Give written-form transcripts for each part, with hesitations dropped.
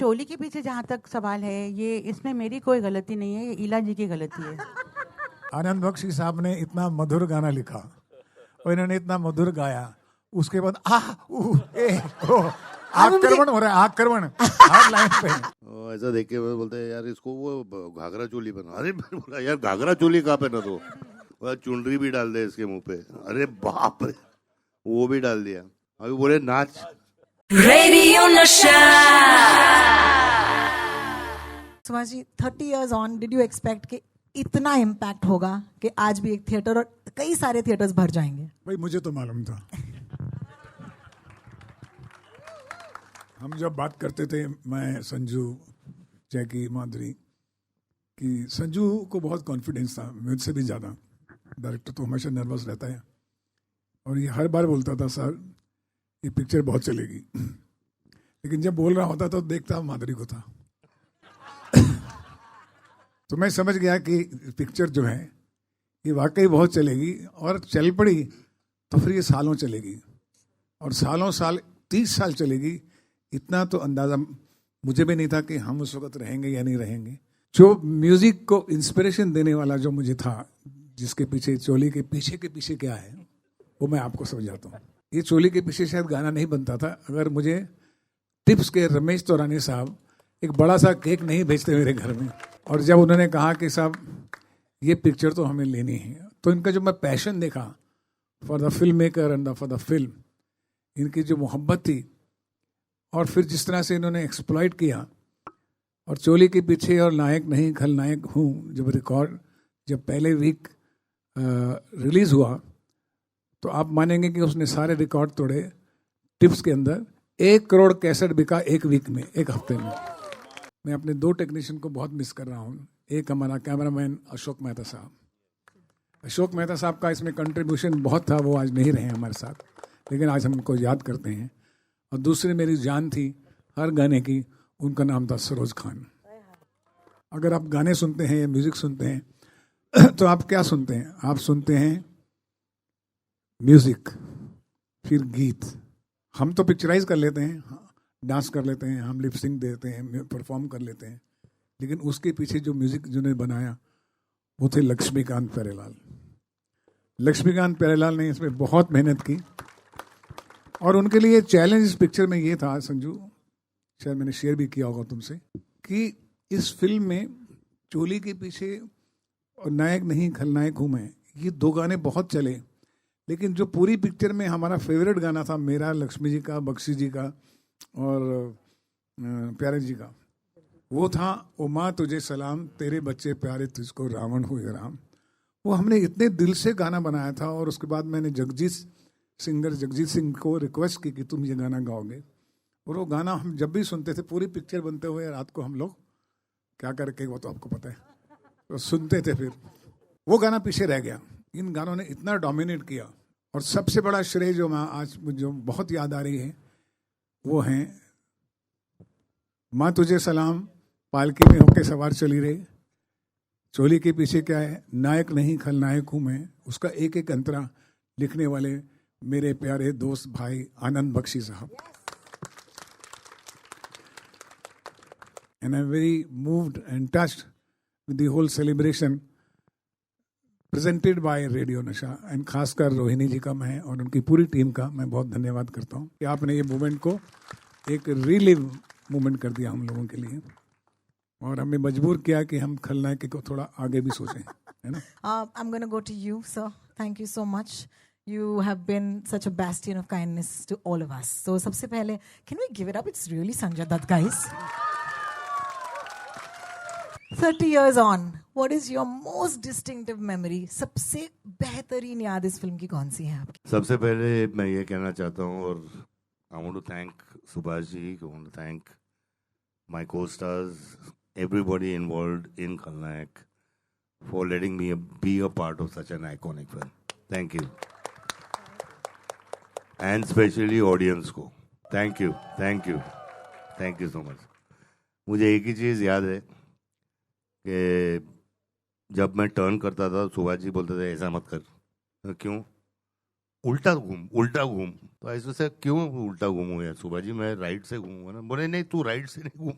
चोली के पीछे जहाँ तक सवाल है, ये इसमें मेरी कोई गलती नहीं है, ये ईला जी की गलती है। आनंद बख्शी साहब ने इतना मधुर गाना लिखा और इन्होंने इतना मधुर गाया, उसके बाद आक्रमण हो रहा है, आक्रमण हर लाइन पे। ऐसा देख के मैं बोलते हैं यार इसको वो घाघरा चोली पहना। अरे मैंने बोला यार घाघरा चोली कहाँ पहना तो बोला चुनरी भी डाल दे इसके मुंह पे। अरे बाप रे, वो भी डाल दिया। अभी बोले नाच। रेडियो नशा। Subhash ji, 30 years on, did you expect कि इतना इम्पैक्ट होगा कि आज भी एक थिएटर और कई सारे थिएटर्स भर जाएंगे? भाई मुझे तो मालूम था। हम जब बात करते थे, मैं, संजू, जैकी, माधुरी, कि संजू को बहुत कॉन्फिडेंस था मुझसे भी ज़्यादा। डायरेक्टर तो हमेशा नर्वस रहता है और ये हर बार बोलता था सर ये पिक्चर बहुत चलेगी, लेकिन जब बोल रहा होता तो देखता माधुरी को था। तो मैं समझ गया कि पिक्चर जो है ये वाकई बहुत चलेगी, और चल पड़ी तो फिर ये सालों चलेगी, और सालों साल 30 साल चलेगी। इतना तो अंदाज़ा मुझे भी नहीं था कि हम उस वक्त रहेंगे या नहीं रहेंगे। जो म्यूज़िक को इंस्पिरेशन देने वाला जो मुझे था, जिसके पीछे चोली के पीछे क्या है, वो मैं आपको समझाता हूँ। ये चोली के पीछे शायद गाना नहीं बनता था अगर मुझे टिप्स के रमेश तौरानी साहब एक बड़ा सा केक नहीं भेजते मेरे घर में। और जब उन्होंने कहा कि साहब ये पिक्चर तो हमें लेनी है, तो इनका जो मैं पैशन देखा for the film maker and for the film, इनकी जो मोहब्बत थी, और फिर जिस तरह से इन्होंने एक्सप्लॉइट किया। और चोली के पीछे और नायक नहीं खलनायक हूँ जब पहले वीक रिलीज़ हुआ, तो आप मानेंगे कि उसने सारे रिकॉर्ड तोड़े। टिप्स के अंदर 1 करोड़ कैसेट बिका एक वीक में, एक हफ्ते में। मैं अपने 2 टेक्नीशियन को बहुत मिस कर रहा हूँ। एक हमारा कैमरामैन अशोक मेहता साहब। अशोक मेहता साहब का इसमें कंट्रीब्यूशन बहुत था, वो आज नहीं रहे हमारे साथ, लेकिन आज हम उनको याद करते हैं। और दूसरी मेरी जान थी हर गाने की, उनका नाम था सरोज खान। अगर आप गाने सुनते हैं या म्यूज़िक सुनते हैं तो आप क्या सुनते हैं? आप सुनते हैं म्यूज़िक, फिर गीत। हम तो पिक्चराइज कर लेते हैं, डांस कर लेते हैं, हम लिप सिंक देते हैं, परफॉर्म कर लेते हैं, लेकिन उसके पीछे जो म्यूज़िक जिन्होंने बनाया वो थे लक्ष्मीकांत प्यारेलाल। लक्ष्मीकांत प्यारेलाल ने इसमें बहुत मेहनत की, और उनके लिए चैलेंज इस पिक्चर में ये था, संजू, शायद मैंने शेयर भी किया होगा तुमसे, कि इस फिल्म में चोली के पीछे और नायक नहीं खलनायक हूँ मैं, ये 2 गाने बहुत चले, लेकिन जो पूरी पिक्चर में हमारा फेवरेट गाना था मेरा, लक्ष्मी जी का, बख्शी जी का और प्यारे जी का, वो था ओ माँ तुझे सलाम, तेरे बच्चे प्यारे तुझको रावण हुए राम। वो हमने इतने दिल से गाना बनाया था। और उसके बाद मैंने जगजीत सिंह को रिक्वेस्ट की कि तुम ये गाना गाओगे, और वो गाना हम जब भी सुनते थे, पूरी पिक्चर बनते हुए रात को हम लोग क्या करके, वो तो आपको पता है, तो सुनते थे। फिर वो गाना पीछे रह गया। इन गानों ने इतना डोमिनेट किया। और सबसे बड़ा श्रेय जो मैं आज मुझे बहुत याद आ रही है, वो है माँ तुझे सलाम, पालकी में होके सवार चली रे, चोली के पीछे क्या है, नायक नहीं खलनायक हूँ मैं, उसका एक एक अंतरा लिखने वाले मेरे प्यारे दोस्त भाई आनंद बख्शी साहब। And I'm very moved and touched with the whole celebration presented by radio नशा, एंड खासकर रोहिणी जी का मैं और उनकी पूरी टीम का मैं बहुत धन्यवाद करता हूँ कि आपने ये मूवमेंट को एक रिलीव मूवमेंट कर दिया हम लोगों के लिए, और हमें मजबूर किया कि हम खलनायक को थोड़ा आगे भी सोचें, है ना? I'm going to go to you, sir. Thank you so much. You have been such a bastion of kindness to all of us. So सबसे पहले, can we give it up? It's really Sanjay Dutt, guys. 30 years on, what is your most distinctive memory? सबसे बेहतरीन याद इस film की कौन सी है आपकी? सबसे पहले मैं ये कहना चाहता हूँ, और I want to thank Subhash ji, I want to thank my co-stars, everybody involved in Khalnayak for letting me be a part of such an iconic film. Thank you. And especially audience को thank you so much. मुझे एक ही चीज़ याद है कि जब मैं turn करता था, सुभाष जी बोलते थे ऐसा मत कर, क्यों, उल्टा घूम। तो ऐसे से क्यों उल्टा घूमूँ यार सुभाष जी, मैं राइट से घूमूंगा ना। बोले नहीं, तू राइट से नहीं घूम,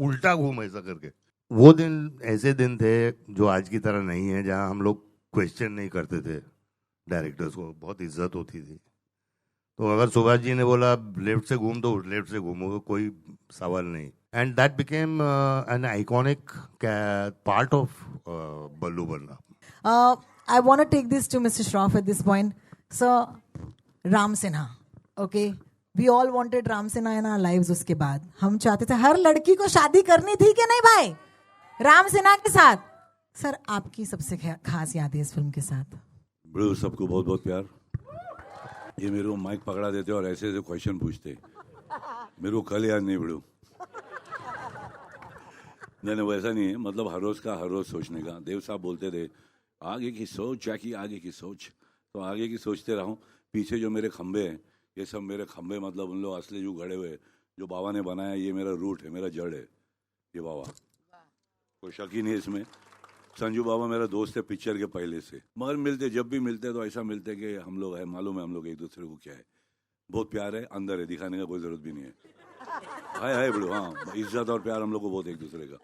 उल्टा घूम ऐसा करके। वो दिन ऐसे दिन थे जो आज की तरह नहीं है, जहाँ हम लोग क्वेश्चन नहीं करते थे डायरेक्टर्स को, बहुत इज्जत होती थी। तो अगर सुभाष जी ने बोला लेफ्ट से घूम तो लेफ्ट से घूमो, कोई सवाल नहीं। And that became an iconic part of Ballu Balla. I want to take this to Mr. Shroff at this point. So, Ram Sinha, okay? We all wanted Ram Sinha in our lives उसके बाद. हम चाहते थे, हर लड़की को शादी करनी थी कि नहीं भाई? राम सिन्हा के साथ. सर, आपकी सबसे खास याद है इस फिल्म के साथ? बड़ू, सबको बहुत बहुत प्यार। ये मेरे को माइक पकड़ा देते और ऐसे ऐसे क्वेश्चन पूछते, मेरे को कल याद नहीं बड़ू। नहीं, वैसा नहीं है, मतलब हर रोज सोचने का। देव साहब बोलते थे आगे की सोच, जैकी आगे की सोच, तो आगे की सोचते रहा हूँ। पीछे जो मेरे खंबे हैं, ये सब मेरे खंबे, मतलब उन लोग असली जो गड़े हुए जो बाबा ने बनाया, ये मेरा रूट है, मेरा जड़ है ये बाबा, कोई शक ही नहीं इसमें। संजू बाबा मेरा दोस्त है पिक्चर के पहले से, मगर मिलते, जब भी मिलते तो ऐसा मिलते कि हम लोग है, मालूम है हम लोग एक दूसरे को क्या है, बहुत प्यार है, अंदर है, दिखाने का कोई जरूरत भी नहीं है बड़ो। हाँ, इज्जत और प्यार हम लोग को बहुत एक दूसरे का।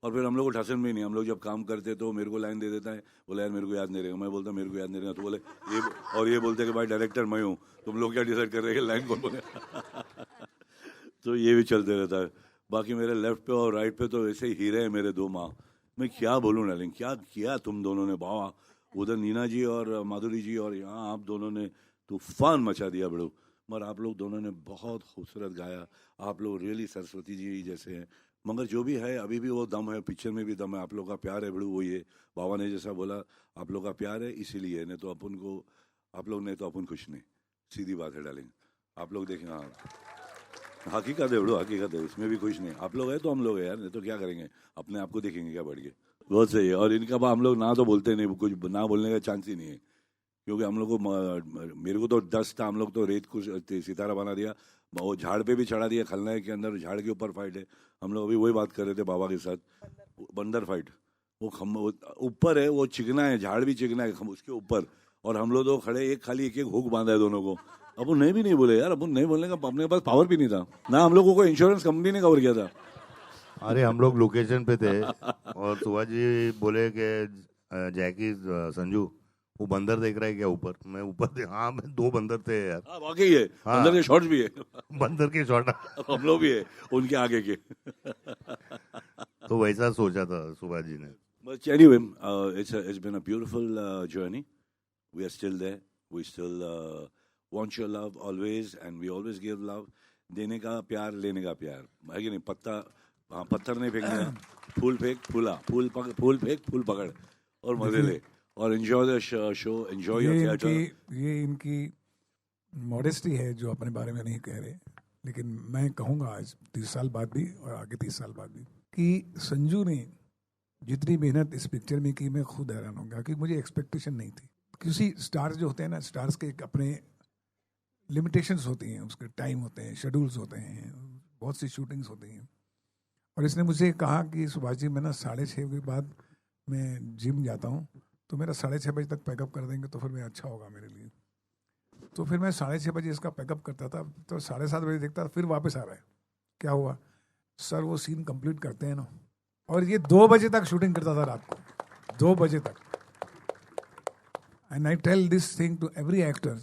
और फिर हम लोग को ठसन भी नहीं, हम लोग जब काम करते तो मेरे को लाइन दे देता है, बोला यार मेरे को याद नहीं रहेगा, मैं बोलता मेरे को याद नहीं रहेगा, तो बोले ये, और ये बोलते कि भाई डायरेक्टर मैं हूँ, तुम लोग क्या डिसाइड कर रहे हैं लाइन कौन बोले। तो ये भी चलते रहता है। बाकी मेरे लेफ्ट पे और राइट पे तो ऐसे ही हीरे हैं मेरे दो माँ। मैं क्या बोलूँ डार्लिंग, क्या किया तुम दोनों ने बाबा, उधर नीना जी और माधुरी जी, और यहाँ आप दोनों ने तूफान मचा दिया बड़ो। मगर आप लोग दोनों ने बहुत खूबसूरत गाया, आप लोग रियली सरस्वती जी जैसे हैं। मगर जो भी है, अभी भी वो दम है, पिक्चर में भी दम है, आप लोग का प्यार है बड़ू। वो ये बाबा ने जैसा बोला, आप लोग का प्यार है इसीलिए, नहीं तो अपन को, आप लोग नहीं तो अपन कुछ नहीं, सीधी बात है डार्लिंग। आप लोग देखें, हाँ हकीकत है बड़ो, हकीकत है, इसमें भी कुछ नहीं। आप लोग है तो हम लोग है यार, नहीं तो क्या करेंगे, अपने आप को देखेंगे क्या बढ़ के। बहुत सही है। और इनका हम लोग ना तो बोलते नहीं, कुछ ना बोलने का चांस ही नहीं है, क्योंकि हम लोग को, मेरे को तो 10 था, हम लोग तो रेत को सितारा बना दिया, वो झाड़ पे भी चढ़ा दिया, खलनायक के अंदर झाड़ के ऊपर फाइट है। हम लोग अभी वही बात कर रहे थे बाबा के साथ, बंदर फाइट, वो ऊपर है, वो चिकना है, झाड़ भी चिकना है उसके ऊपर, और हम लोग तो खड़े, एक खाली एक हुक बांधा है दोनों को। अब नहीं भी नहीं बोले यार, अब नहीं बोलने का अपने पास पावर भी नहीं था ना, हम लोगों को इंश्योरेंस कंपनी ने कवर किया था। अरे हम लोग लोकेशन पे थे और सुभाष जी बोले कि जैकी संजू वो बंदर देख रहा है क्या ऊपर? मैं ऊपर हाँ, मैं 2 बंदर थे यार। हाँ वाकई है, हाँ। बंदर के शॉट्स भी है, बंदर के शॉट हम लोग भी है उनके आगे के। तो वैसा सोचा था सुभाष जी ने। But anyway, it's been a beautiful journey. We are still there. We still want your love always, and we always give love. देने का प्यार, लेने का प्यार, है कि नहीं? पत्थर नहीं फेंकना, फूल फेंक, फूल फेंक, फूल पकड़, और मजे ले, और enjoy the show, enjoy your theater. ये इनकी मॉडेस्टी है जो अपने बारे में नहीं कह रहे, लेकिन मैं कहूँगा आज 30 साल बाद भी और आगे 30 साल बाद भी कि संजू ने जितनी मेहनत इस पिक्चर में की, मैं खुद हैरान होगा कि मुझे एक्सपेक्टेशन नहीं थी। क्योंकि स्टार्स जो होते हैं ना, स्टार्स के एक अपने लिमिटेशंस होती हैं, उसके टाइम होते हैं, शेड्यूल्स होते हैं, बहुत सी शूटिंग्स होती हैं। और इसने मुझे कहा कि सुभाष जी मैं ना 6:30 के बाद मैं जिम जाता हूँ, तो मेरा 6:30 बजे तक पैकअप कर देंगे तो फिर मैं अच्छा होगा मेरे लिए। तो फिर मैं 6:30 बजे इसका पैकअप करता था, तो 7:30 बजे देखता था फिर वापस आ रहा है। क्या हुआ सर, वो सीन कंप्लीट करते हैं ना, और ये 2 बजे तक शूटिंग करता था रात को, 2 बजे तक। And I tell this thing to every actor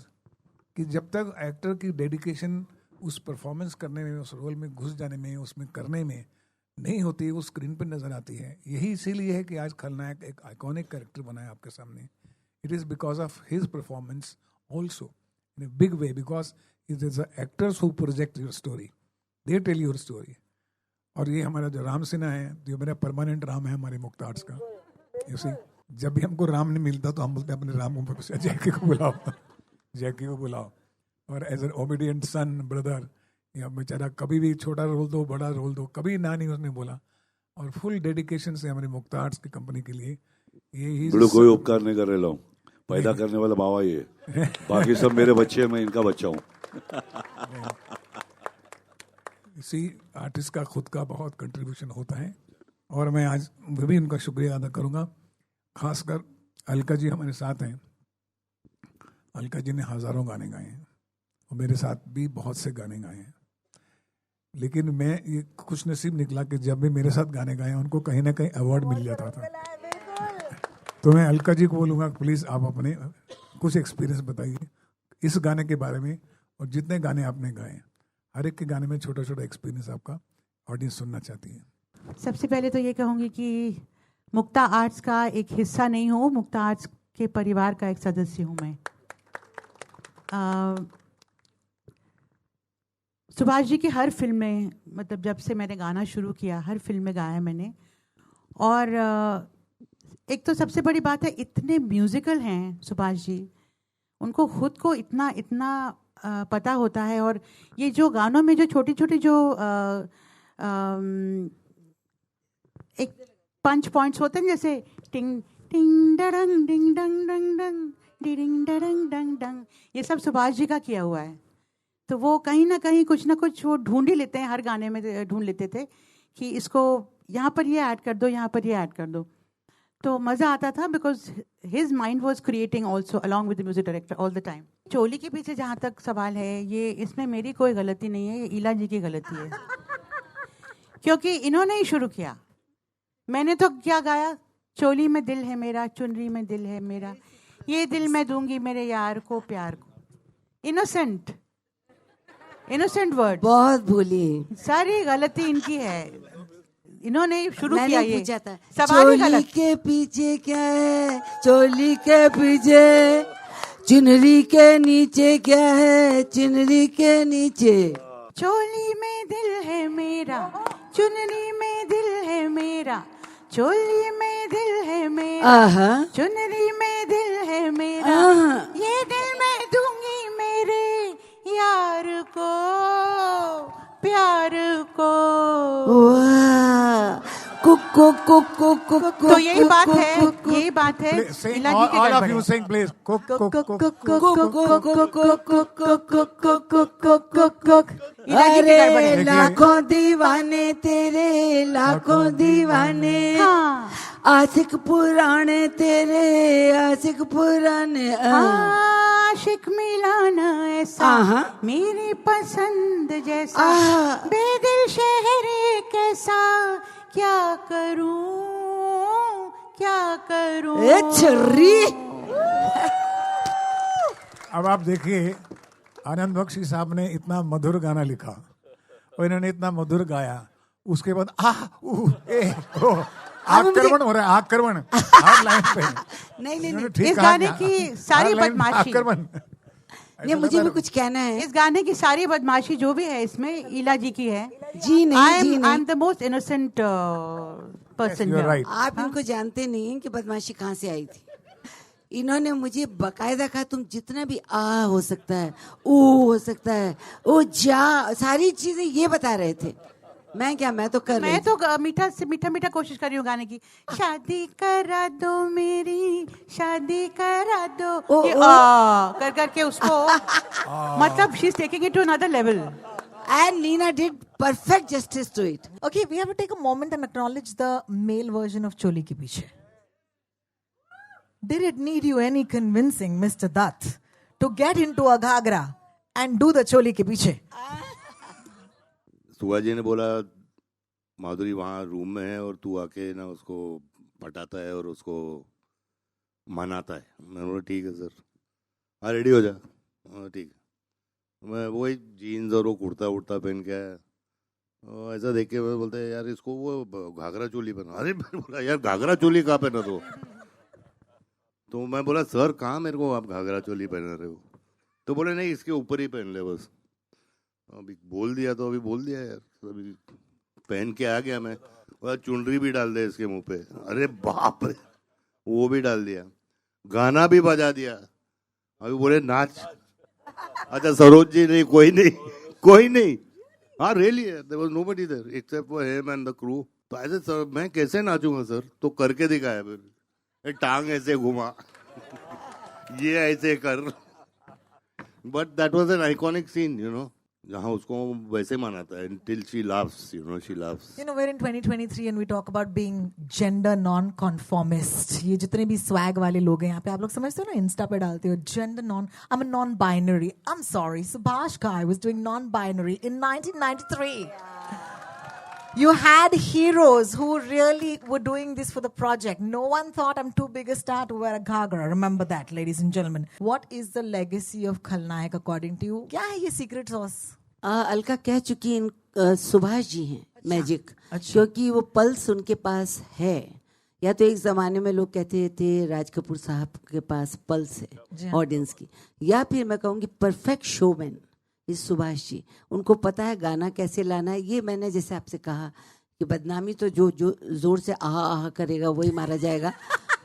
कि जब तक एक्टर की डेडिकेशन उस परफॉर्मेंस करने में, उस रोल में घुस जाने में, उसमें करने में नहीं होती, वो स्क्रीन पर नजर आती है। यही इसीलिए है कि आज खलनायक एक आइकॉनिक कैरेक्टर बना है आपके सामने। It is because of his performance also in a big way, because it is the actors who project your story, they tell your story. और ये हमारा जो राम सिन्हा है, जो मेरा परमानेंट राम है हमारे मुक्त आर्ट्स का, यूसी जब भी हमको राम नहीं मिलता तो हम बोलते हैं अपने राम को जैकी को बुलाओ, जैकी को बुलाओ। और as an obedient son, brother, या बेचारा कभी भी छोटा रोल दो, बड़ा रोल दो, कभी ना नहीं उसने बोला। और फुल डेडिकेशन से हमारे मुक्त आर्ट्स की कंपनी के लिए ये बड़ो कोई उपकार नहीं कर रहे लो, पैदा करने वाला बाबा ये, बाकी सब मेरे बच्चे हैं, मैं इनका बच्चा हूँ। इसी आर्टिस्ट का खुद का बहुत कंट्रीब्यूशन होता है, और मैं आज भी उनका शुक्रिया अदा करूँगा। खासकर अलका जी हमारे साथ हैं। अलका जी ने हज़ारों गाने गाए हैं और मेरे साथ भी बहुत से गाने गाए हैं। लेकिन मैं ये खुश नसीब निकला कि जब भी मेरे साथ गाने गाए उनको कहीं ना कहीं अवार्ड मिल जाता था। तो मैं अलका जी को बोलूँगा प्लीज़ आप अपने कुछ एक्सपीरियंस बताइए इस गाने के बारे में, और जितने गाने आपने गाए हर एक के गाने में छोटा छोटा एक्सपीरियंस आपका ऑडियंस सुनना चाहती है। सबसे पहले तो ये कहूँगी कि मुक्ता आर्ट्स का एक हिस्सा नहीं हूँ, मुक्ता आर्ट्स के परिवार का एक सदस्य हूँ मैं। सुभाष जी की हर फिल्म में, मतलब जब से मैंने गाना शुरू किया हर फिल्म में गाया मैंने। और एक तो सबसे बड़ी बात है, इतने म्यूजिकल हैं सुभाष जी, उनको खुद को इतना इतना पता होता है। और ये जो गानों में जो छोटी छोटी जो एक पंच पॉइंट्स होते हैं, जैसे टिंग टिंग डंग डिंग डंग डंग डंग डिंग डंग डंग डंग, ये सब सुभाष जी का किया हुआ है। तो वो कहीं ना कहीं कुछ ना कुछ वो ढूंढ ही लेते हैं, हर गाने में ढूंढ लेते थे कि इसको यहाँ पर ये ऐड कर दो, यहाँ पर ये ऐड कर दो। तो मज़ा आता था because his mind was creating also along with the music director all the time. चोली के पीछे जहाँ तक सवाल है, ये इसमें मेरी कोई गलती नहीं है, ये ईला जी की गलती है। क्योंकि इन्होंने ही शुरू किया, मैंने तो क्या गाया, चोली में दिल है मेरा, चुनरी में दिल है मेरा, ये दिल मैं दूंगी मेरे यार को प्यार को। इनोसेंट इनोसेंट वर्ड, बहुत भूली। सारी गलती इनकी है, इन्होंने शुरू मैंने किया ये पूछा था सवाल ही चोली गलत। के पीछे क्या है, चोली के पीछे, चुनरी के नीचे क्या है, चुनरी के नीचे। चोली में दिल है मेरा, चुनरी में दिल है मेरा, चोली में दिल है मेरा, आहा चुनरी में दिल है मेरा, आहा। ये दिल मैं दूंगी मेरे यार को प्यार को। वाह, cook cook cook cook cook. तो यही बात है, यही बात है Sing, ईला जी के all of गड़बड़ you है। sing please. Cook, cook, cook, cook. ईला जी के गड़बड़ है। अरे लाखों दीवाने तेरे, लाखों दीवाने, हाँ आशिक पुराने तेरे, आशिक पुराने। आशिक मिलाना ऐसा आहा। मेरी पसंद जैसा, आहा। बेदिल शहर कैसा, क्या करूं क्या करूं। ए छर्री। अब आप देखिए आनंद बख्शी साहब ने इतना मधुर गाना लिखा और इन्होंने इतना मधुर गाया, उसके बाद आक्रमण हो रहा है, आक्रमण हर लाइन पे। नहीं नहीं इन्होंने नहीं, ठीक इस कहा गाने कि की सारी हर लाइन पे बदमाशी, आक्रमण। नहीं मुझे भी कुछ कहना है। इस गाने की सारी बदमाशी जो भी है इसमें ईला जी की है। जी नहीं, जी आई नहीं। Am the most innocent person. you are right. आप इनको जानते नहीं हैं कि बदमाशी कहाँ से आई थी। इन्होंने मुझे बकायदा कहा तुम जितना भी हो सकता है, ओ हो सकता है, ओ जा, सारी चीजें ये बता रहे थे। मैं क्या, मैं तो कर रही मैं थी। तो मीठा से मीठा मीठा कोशिश कर रही हूँ गाने की। शादी करा दो मेरी, शादी करा दो, ये कर करके उसको मतलब she is taking it to another level. And Nina did perfect justice to it. Okay, we have to take a moment and acknowledge the male version of Choli Ke Piche. Did it need you any convincing, Mr. Dutt, to get into a ghagra and do the Choli Ke Piche? सुहा जी ने बोला माधुरी वहाँ room में है और तू आके ना उसको पटाता है और उसको मनाता है। मैंने बोला ठीक है सर, हाँ रेडी हो जा। हाँ ठीक है। मैं वही जीन्स और वो कुर्ता उड़ता पहन के आया, और ऐसा देख के मैं बोलते हैं यार इसको वो घाघरा चोली पहना। अरे मैंने बोला यार घाघरा चोली कहाँ पहना तो मैं बोला सर कहाँ मेरे को आप घाघरा चोली पहना रहे हो? तो बोले नहीं इसके ऊपर ही पहन ले बस। अभी बोल दिया तो अभी बोल दिया यार, अभी पहन के आ गया मैं। बोला चुनरी भी डाल दे इसके मुंह पे। अरे बाप रे, वो भी डाल दिया, गाना भी बजा दिया। अभी बोले नाच। अच्छा सरोज जी नहीं, कोई नहीं, कोई नहीं। हाँ really there was nobody there except for him and the crew. तो ऐसे सर मैं कैसे नाचूंगा सर? तो करके दिखाया फिर, टांग ऐसे घुमा ये ऐसे कर। But that was an iconic scene, you know. जहाँ उसको वैसे मनाता है until she laughs, she laughs. You know, we're in 2023 and we talk about being gender non-conformist. ये जितने भी swag वाले लोग हैं यहाँ पे, आप लोग समझते हो ना, इंस्टा पे डालते हो I'm a non-binary. I'm sorry, Subhash Ghai was doing non-binary in 1993. You had heroes who really were doing this for the project. No one thought I'm too big a star to wear a ghagra. Remember that, ladies and gentlemen. What is the legacy of Khalnayak according to you? क्या है ये secret sauce? Alka कह चुकी सुभाष जी हैं magic, क्योंकि वो pulse उनके पास है। या तो एक जमाने में लोग कहते थे राज कपूर साहब के पास पल्स है ऑडियंस की, या फिर मैं कहूँगी परफेक्ट शोमैन इस सुभाष जी। उनको पता है गाना कैसे लाना है। ये मैंने जैसे आपसे कहा कि बदनामी तो जो जोर से आहा आहा करेगा वही मारा जाएगा,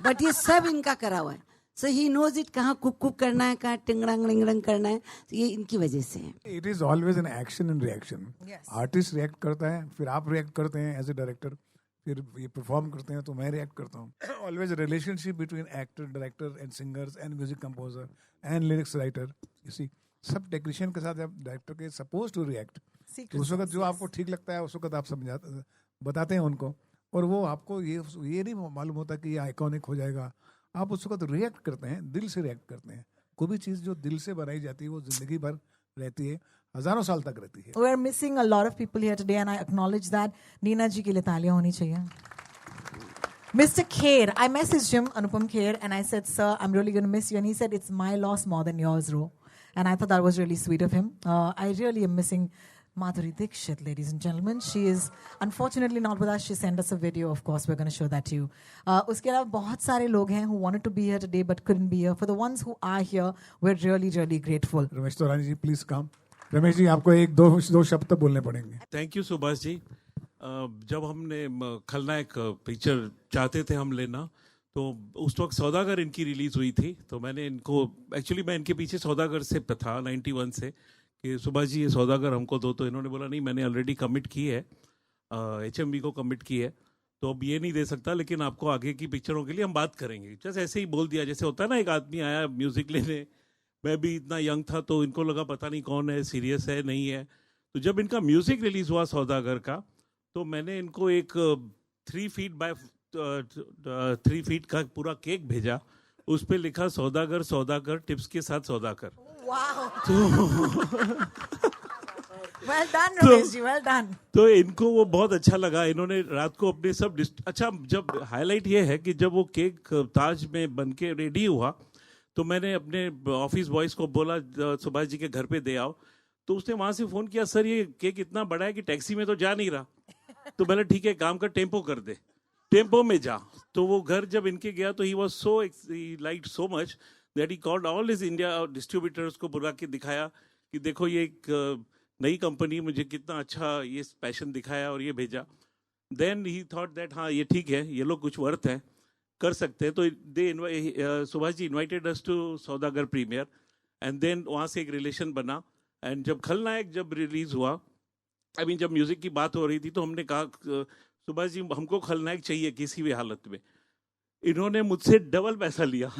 बट ये सब इनका करा हुआ है। सो ही नोज इट, कहाँ कुक कुक करना है, कहाँ टिंगड़ंग टिंगड़ंग करना है, तो ये इनकी वजह से है। It is always an action and reaction. Artist react करता है, फिर आप रिएक्ट करते हैं एज ए डायरेक्टर, फिर ये परफॉर्म करते हैं तो मैं रिएक्ट करता हूँ। Always relationship between actor, director and singers and music composer and lyrics writer. You see, सब टेक्नीशियन के साथ जब डायरेक्टर के सपोज टू रिएक्ट, तो उस वक्त जो आपको ठीक लगता है उस वक्त आप समझाते बताते हैं उनको, और वो आपको ये नहीं मालूम होता कि ये आइकॉनिक हो जाएगा। आप उस वक्त रिएक्ट करते हैं, दिल से रिएक्ट करते हैं। कोई भी चीज़ जो दिल से बनाई जाती है वो जिंदगी भर रहती है, हजारों साल तक रहती है। We are missing a lot of people here today and I acknowledge that. Neena जी के लिए तालियां होनी चाहिए। Mr. Kher, I messaged him, Anupam Kher, and I said, sir, I'm really going to miss you. And he said, it's my loss more than yours, Ro. And I thought that was really sweet of him. I really am missing Madhuri Dixit, ladies and gentlemen. She is unfortunately not with us. She sent us a video, of course. We're going to show that to you. उसके अलावा बहुत सारे लोग हैं who wanted to be here today but couldn't be here. For the ones who are here, we're really, really grateful. Ramesh Taurani ji, please come. Ramesh ji, आपको एक दो शब्द बोलने पड़ेंगे। Thank you Subhash ji. जब हमने खलनायक पिक्चर चाहते थे हम लेना, तो उस वक्त सौदागर इनकी रिलीज़ हुई थी। तो मैंने इनको, एक्चुअली मैं इनके पीछे सौदागर से था 91 से, कि सुभाष जी ये सौदागर हमको दो। तो इन्होंने बोला नहीं, मैंने ऑलरेडी कमिट की है, HMV को कमिट की है, तो अब ये नहीं दे सकता, लेकिन आपको आगे की पिक्चरों के लिए हम बात करेंगे। जैसे ऐसे ही बोल दिया, जैसे होता है ना, एक आदमी आया म्यूज़िक लेने, मैं भी इतना यंग था तो इनको लगा पता नहीं कौन है, सीरियस है नहीं है। तो जब इनका म्यूज़िक रिलीज़ हुआ सौदागर का, तो मैंने इनको एक 3 फीट बाय 3 फीट का पूरा केक भेजा। उस पे लिखा सौदागर सौदागर टिप्स के साथ सौदागर। Well done, Ramesh ji, well done. तो इनको वो बहुत अच्छा लगा। इन्होंने रात को अपने सब अच्छा, जब हाईलाइट ये है कि जब वो केक ताज में बन के रेडी हुआ, तो मैंने अपने ऑफिस बॉयज को बोला सुभाष जी के घर पे दे आओ। तो उसने वहां से फोन किया, सर ये केक इतना बड़ा है कि टैक्सी में तो जा नहीं रहा। तो मैंने ठीक है, काम कर, टेम्पो कर दे, टेम्पो में जा। तो वो घर जब इनके गया तो he was so, he liked so much that he called all his India distributors को बुला के दिखाया कि देखो ये एक नई कंपनी, मुझे कितना अच्छा ये पैशन दिखाया और ये भेजा। देन ही थॉट दैट हाँ ये ठीक है, ये लोग कुछ वर्थ है, कर सकते हैं। तो दे Subhash ji invited us to Saudagar premiere, and then वहाँ से एक रिलेशन बना। एंड जब खलनायक जब रिलीज हुआ, जब म्यूजिक की बात हो रही थी, तो हमने कहा सुभाष जी हमको खलनायक चाहिए किसी भी हालत में। इन्होंने मुझसे डबल पैसा लिया।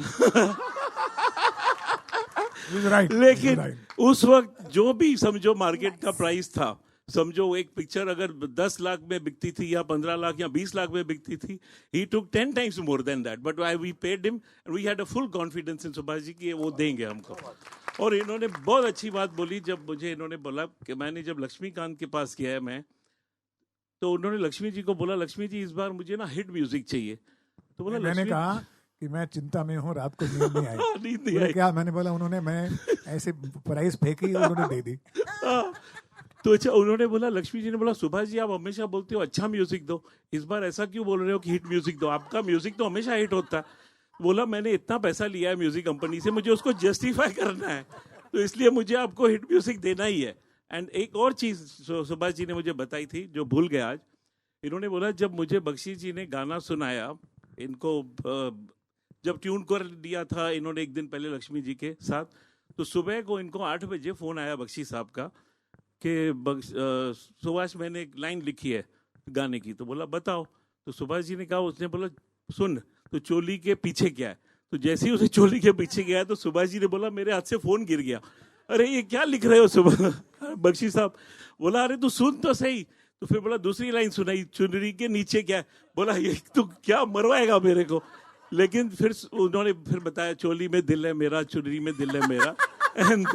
लेकिन उस वक्त जो भी समझो मार्केट का प्राइस था, समझो एक पिक्चर अगर 10 लाख में बिकती थी या 15 लाख या 20 लाख में बिकती थी, he took 10 times more than that, but we paid him and we had a full confidence in Subhash ji कि वो देंगे हमको। और इन्होंने बहुत अच्छी बात बोली, जब मुझे इन्होंने बोला कि मैंने जब लक्ष्मीकांत के पास किया है मैं, तो उन्होंने लक्ष्मी जी को बोला, लक्ष्मी जी इस बार मुझे ना हिट म्यूजिक चाहिए। तो बोला, मैंने कहा कि मैं चिंता में हूँ, रात को नींद नहीं आई। नींद नहीं आई क्या? मैंने बोला उन्होंने, मैं ऐसे प्राइस फेंकी, उन्होंने दे दी। तो अच्छा, उन्होंने बोला, लक्ष्मी जी ने बोला, सुभाष जी आप हमेशा बोलते हो अच्छा म्यूजिक दो, इस बार ऐसा क्यों बोल रहे हो कि हिट म्यूजिक दो? आपका म्यूजिक तो हमेशा हिट होता है। बोला मैंने इतना पैसा लिया है म्यूजिक कंपनी से, मुझे उसको जस्टिफाई करना है, तो इसलिए मुझे आपको हिट म्यूजिक देना ही है। एंड एक और चीज सुभाष जी ने मुझे बताई थी जो भूल गया आज। इन्होंने बोला जब मुझे बख्शी जी ने गाना सुनाया, इनको जब ट्यून कर दिया था इन्होंने एक दिन पहले लक्ष्मी जी के साथ, तो सुबह को इनको 8 बजे फोन आया बख्शी साहब का कि सुभाष मैंने एक लाइन लिखी है गाने की। तो बोला बताओ। तो सुभाष जी ने कहा, उसने बोला सुन, तो चोली के पीछे क्या है? तो जैसे ही उसे चोली के पीछे गया तो सुभाष जी ने बोला मेरे हाथ से फोन गिर गया। अरे ये क्या लिख रहे हो सुबह बख्शी साहब? बोला अरे तू सुन तो सही। तो फिर बोला दूसरी लाइन सुनाई, चुनरी के नीचे क्या है? बोला ये तू क्या मरवाएगा मेरे को? लेकिन फिर उन्होंने फिर बताया चोली में दिल है मेरा, चुनरी में दिल है मेरा। एंड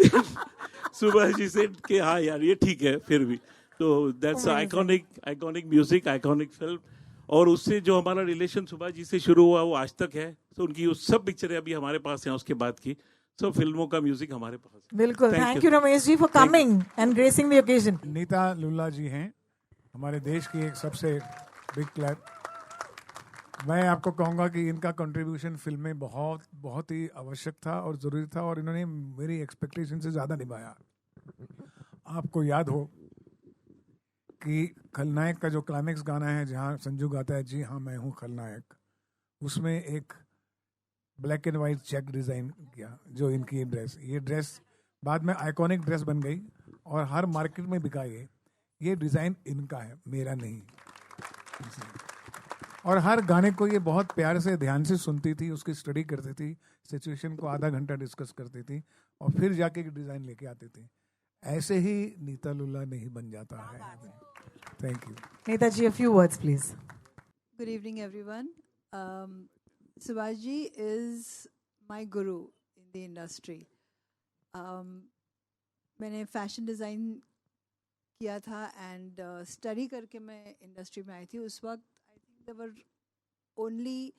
सुबह जी से कि हाँ यार ये ठीक है फिर भी। तो that's iconic music, iconic film. और उससे जो हमारा रिलेशन सुबह जी से शुरू हुआ वो आज तक है। तो उनकी उस सब पिक्चरें अभी हमारे पास हैं उसके बाद की, सब फिल्मों का म्यूजिक हमारे पास है। बिल्कुल। Thank you Ramesh ji for coming and gracing the occasion. Neeta Lulla ji हैं हमारे देश की एक सबसे बिग क्लैप। मैं आपको कहूँगा कि इनका कंट्रीब्यूशन फिल्म में बहुत ही आवश्यक था और ज़रूरी था, और इन्होंने मेरी एक्सपेक्टेशन से ज़्यादा निभाया। आपको याद हो कि खलनायक का जो क्लाइमेक्स गाना है जहाँ संजू गाता है जी हाँ मैं हूँ खलनायक, उसमें एक black and white check design किया जो इनकी ड्रेस, ये ड्रेस बाद में आइकॉनिक ड्रेस बन गई और हर मार्केट में बिका। ये डिज़ाइन इनका है, मेरा नहीं। और हर गाने को ये बहुत प्यार से ध्यान से सुनती थी, उसकी स्टडी करती थी, सिचुएशन को आधा घंटा डिस्कस करती थी और फिर जाके डिज़ाइन लेके आती थी। ऐसे ही नीता लुल्ला नहीं बन जाता है। Thank you. Neeta ji, a few words please. Good evening, everyone. Subhaji is my guru in the industry. मैंने फैशन डिज़ाइन किया था एंड स्टडी करके मैं इंडस्ट्री में आई थी। उस वक्त I think there were only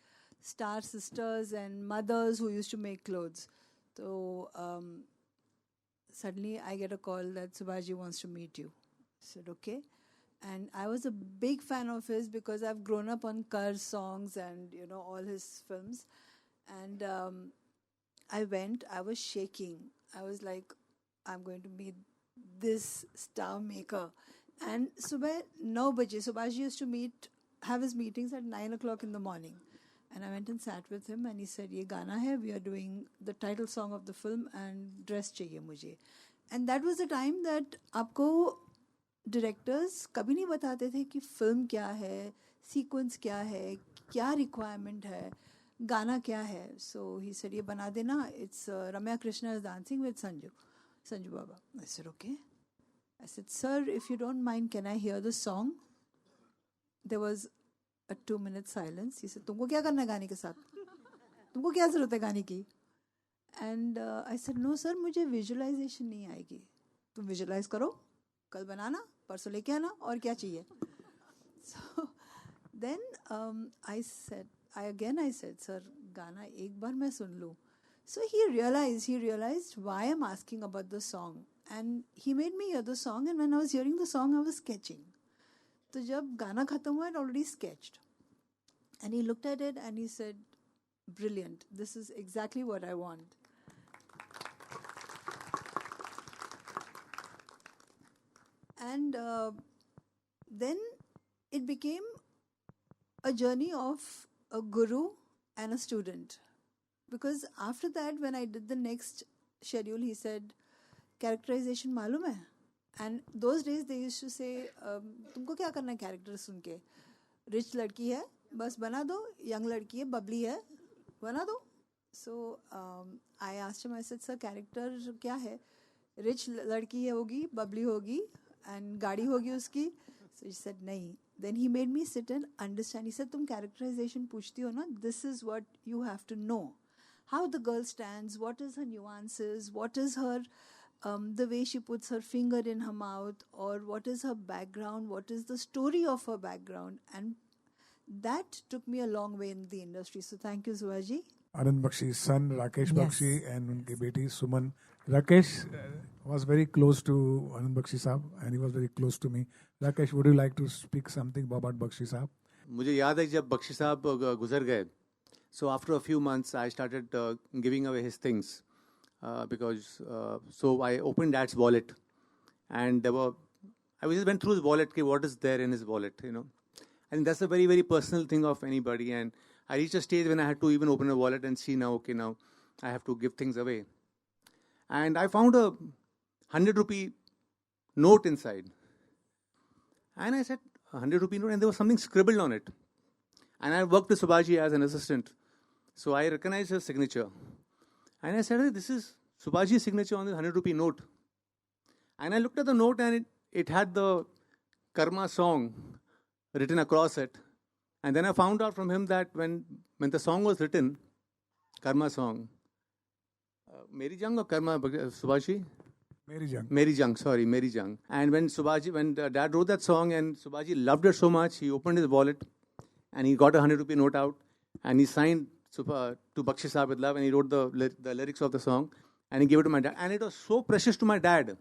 star sisters and mothers who used to make clothes. तो suddenly I get a call that Subhaji wants to meet you. I said okay. And I was a big fan of his because I've grown up on Kar's songs and, you know, all his films. And I went, I was shaking. I was like, I'm going to meet this star maker. And subah 9 baje, Subhaji used to have his meetings at 9 o'clock in the morning. And I went and sat with him and he said, ye gana hai, we are doing the title song of the film and dress chahiye mujhe. And that was the time that aapko directors कभी नहीं बताते थे कि film क्या है, sequence क्या है, क्या रिक्वायरमेंट है, गाना क्या है. सो ही सेड ये बना देना, it's Ramya Krishna is dancing with Sanju Baba. I said okay. I said sir if you don't mind can I hear the song. There was a 2-minute silence. He said तुमको क्या करना है गाने के साथ, तुमको क्या जरूरत है गाने की. And I said no sir मुझे विजुअलाइजेशन नहीं आएगी. तुम विजुअलाइज करो, कल बनाना, परसों लेके आना, और क्या चाहिए. So then I said sir गाना एक बार मैं सुन लूँ. So he realised why I am asking about the song and he made me hear the song. And when I was hearing the song I was sketching. तो जब गाना खत्म हुआ, I already sketched. And he looked at it and he said brilliant, this is exactly what I want. And then it became a journey of a guru and a student. Because after that, when I did the next schedule, he said, characterization मालूम है? And those days they used to say, तुमको क्या करना है character सुन के? Rich लड़की है, बस बना दो. Young लड़की है, bubbly है, बना दो. So I asked him, I said, sir, character क्या है? Rich लड़की है होगी, bubbly होगी, and गाड़ी होगी उसकी. So he said नहीं. Then he made me sit and understand. He said तुम characterization पूछती हो ना, this is what you have to know. How the girl stands, what is her nuances, what is her the way she puts her finger in her mouth, or what is her background, what is the story of her background. And that took me a long way in the industry. So thank you, Subhaji. Anand Bakshi's son Rakesh Bakshi and unki beti Suman. Rakesh was very close to Anand Bakshi साहब and he was very close to me. Rakesh, would you like to speak something about Bakshi साहब? मुझे याद है जब बख्शी साहब गुजर गए, so after a few months I started giving away his things because so I opened Dad's wallet and I just went through his wallet, what is there in his wallet, you know. And that's a very, very personal thing of anybody. And I reached a stage when I had to even open a wallet and see now I have to give things away. And I found a 100 rupee note inside. And I said, 100 rupee note? And there was something scribbled on it. And I worked with Subhaji as an assistant. So I recognized his signature. And I said, hey, this is Subhashi's signature on the 100 rupee note. And I looked at the note and it had the Karma song written across it. And then I found out from him that when the song was written, Karma song, Meri Jung or Karma, Subhashi? Meri Jung. Meri Jung. And when Dad wrote that song and Subhashi loved it so much, he opened his wallet and he got a 100 rupee note out and he signed to Bakshi Saab with love, and he wrote the lyrics of the song and he gave it to my dad. And it was so precious to my dad.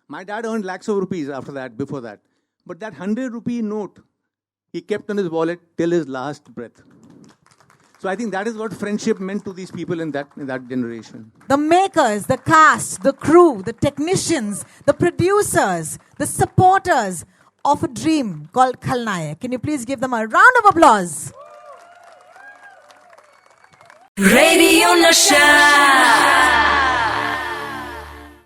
My dad earned lakhs of rupees before that. But that 100 rupee note, he kept in his wallet till his last breath. So I think that is what friendship meant to these people in that generation. The makers, the cast, the crew, the technicians, the producers, the supporters of a dream called Khalnayak. Can you please give them a round of applause? Radio Nasha.